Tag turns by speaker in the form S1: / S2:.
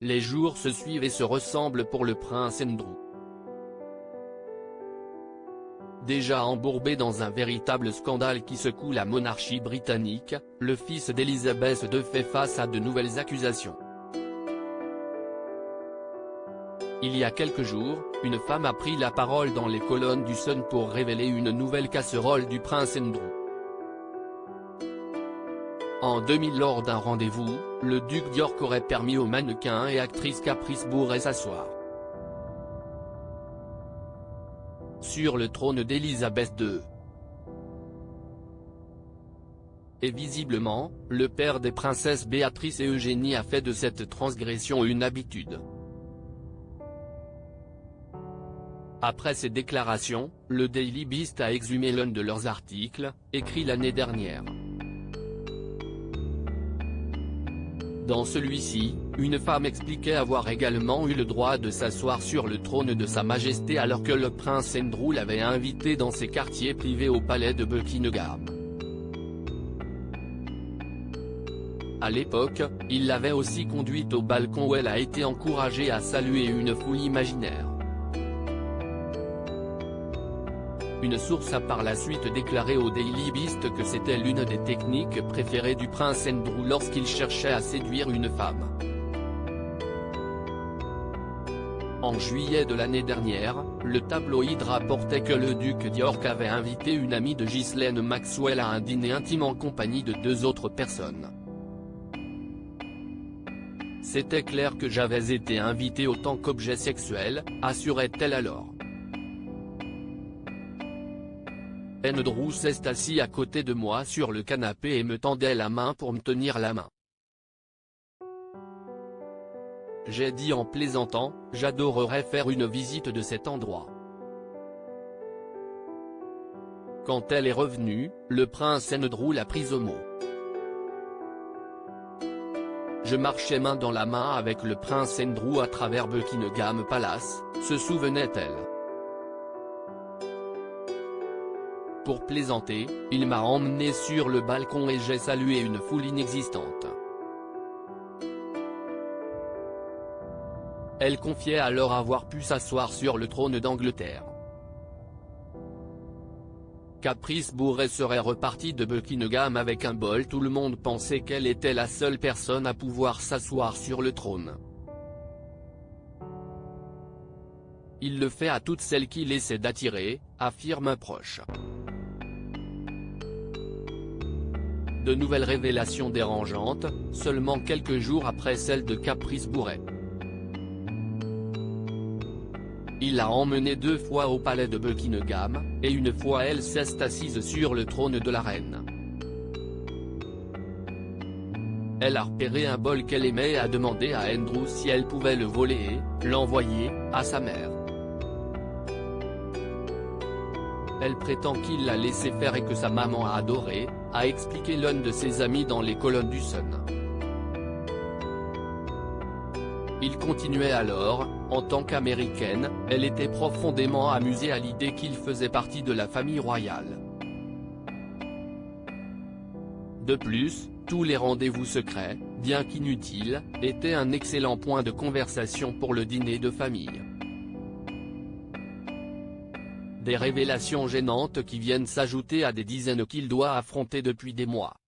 S1: Les jours se suivent et se ressemblent pour le prince Andrew. Déjà embourbé dans un véritable scandale qui secoue la monarchie britannique, le fils d'Elizabeth II fait face à de nouvelles accusations. Il y a quelques jours, une femme a pris la parole dans les colonnes du Sun pour révéler une nouvelle casserole du prince Andrew. En 2000, lors d'un rendez-vous, le duc d'York aurait permis au mannequin et actrice Caprice Bourret s'asseoir sur le trône d'Elizabeth II. Et visiblement, le père des princesses Béatrice et Eugénie a fait de cette transgression une habitude. Après ces déclarations, le Daily Beast a exhumé l'un de leurs articles, écrit l'année dernière. Dans celui-ci, une femme expliquait avoir également eu le droit de s'asseoir sur le trône de Sa Majesté alors que le prince Andrew l'avait invitée dans ses quartiers privés au palais de Buckingham. À l'époque, il l'avait aussi conduite au balcon où elle a été encouragée à saluer une foule imaginaire. Une source a par la suite déclaré au Daily Beast que c'était l'une des techniques préférées du prince Andrew lorsqu'il cherchait à séduire une femme. En juillet de l'année dernière, le tabloïd rapportait que le duc d'York avait invité une amie de Ghislaine Maxwell à un dîner intime en compagnie de 2 autres personnes. C'était clair que j'avais été invité autant qu'objet sexuel, assurait-elle alors. Andrew s'est assis à côté de moi sur le canapé et me tendait la main pour me tenir la main. J'ai dit en plaisantant, j'adorerais faire une visite de cet endroit. Quand elle est revenue, le prince Andrew l'a prise au mot. Je marchais main dans la main avec le prince Andrew à travers Buckingham Palace, se souvenait-elle. Pour plaisanter, il m'a emmené sur le balcon et j'ai salué une foule inexistante. Elle confiait alors avoir pu s'asseoir sur le trône d'Angleterre. Caprice Bourret serait repartie de Buckingham avec un bol. Tout le monde pensait qu'elle était la seule personne à pouvoir s'asseoir sur le trône. Il le fait à toutes celles qu'il essaie d'attirer, affirme un proche. De nouvelles révélations dérangeantes, seulement quelques jours après celle de Caprice Bourret. Il l'a emmenée 2 fois au palais de Buckingham, et une fois elle s'est assise sur le trône de la reine. Elle a repéré un bol qu'elle aimait et a demandé à Andrew si elle pouvait le voler et l'envoyer à sa mère. Elle prétend qu'il l'a laissé faire et que sa maman a adoré, a expliqué l'un de ses amis dans les colonnes du Sun. Il continuait alors, en tant qu'américaine, elle était profondément amusée à l'idée qu'il faisait partie de la famille royale. De plus, tous les rendez-vous secrets, bien qu'inutiles, étaient un excellent point de conversation pour le dîner de famille. Des révélations gênantes qui viennent s'ajouter à des dizaines qu'il doit affronter depuis des mois.